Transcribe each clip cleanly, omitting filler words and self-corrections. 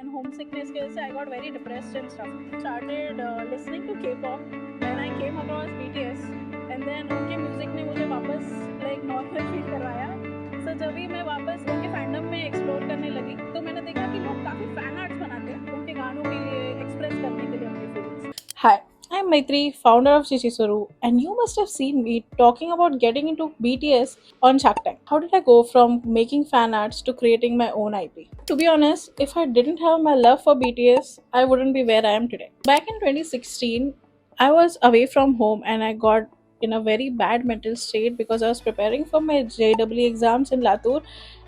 and homesickness की वजह से I got very depressed and stuff. Started listening to K-pop when I came across BTS and then उनके music ने मुझे वापस like normal feel करवाया. So जब भी मैं वापस उनके फैंडम में एक्सप्लोर करने लगी तो मैंने देखा कि लोग काफ़ी फैन आर्ट्स बनाते हैं उनके गानों के लिए एक्सप्रेस करने के लिए अपनी feelings. Hi, I'm Maitri, founder of Chichisaru, and you must have seen me talking about getting into BTS on Shark Tank. How did I go from making fan arts to creating my own IP? To be honest, if I didn't have my love for BTS, I wouldn't be where I am today. Back in 2016, I was away from home and I got in a very bad mental state because I was preparing for my JEE exams in Latur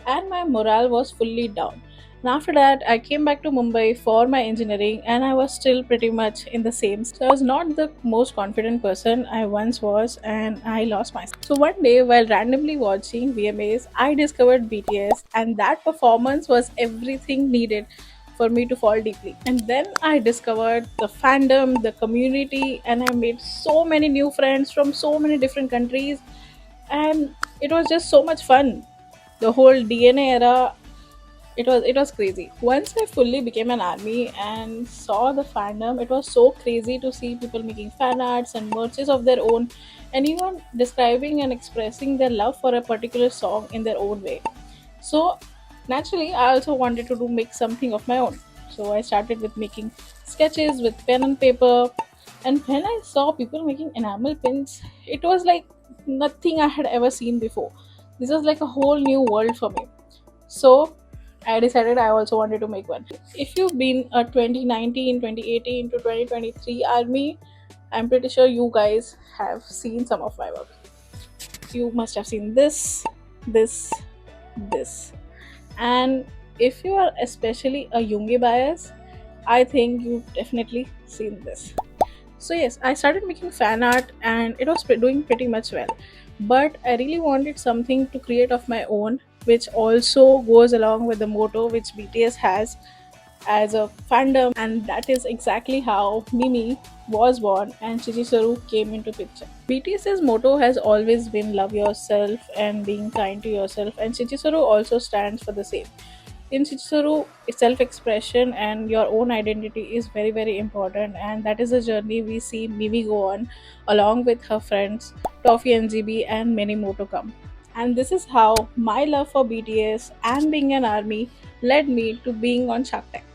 and my morale was fully down. And after that, I came back to Mumbai for my engineering and I was still pretty much in the same. So I was not the most confident person I once was and I lost myself. So one day, while randomly watching VMAs, I discovered BTS and that performance was everything needed for me to fall deeply. And then I discovered the fandom, the community, and I made so many new friends from so many different countries. And it was just so much fun. The whole DNA era, it was crazy. Once I fully became an army and saw the fandom, it was so crazy to see people making fan arts and merches of their own, and even describing and expressing their love for a particular song in their own way. So naturally, I also wanted to make something of my own. So I started with making sketches with pen and paper. And when I saw people making enamel pins, it was like nothing I had ever seen before. This was like a whole new world for me. So I decided I also wanted to make one. If you've been a 2019, 2018 to 2023 army, I'm pretty sure you guys have seen some of my work. You must have seen this, this. And if you are especially a Yungi bias, I think you've definitely seen this. So yes, I started making fan art and it was doing pretty much well. But I really wanted something to create of my own, which also goes along with the motto which BTS has as a fandom, and that is exactly how Mimi was born and Chichisaru came into picture. BTS's motto has always been love yourself and being kind to yourself, and Chichisaru also stands for the same. In Chichisaru, self expression and your own identity is very, very important, and that is a journey we see Mimi go on along with her friends Toffee and GB and many more to come. And this is how my love for BTS and being an army led me to being on Shark Tank.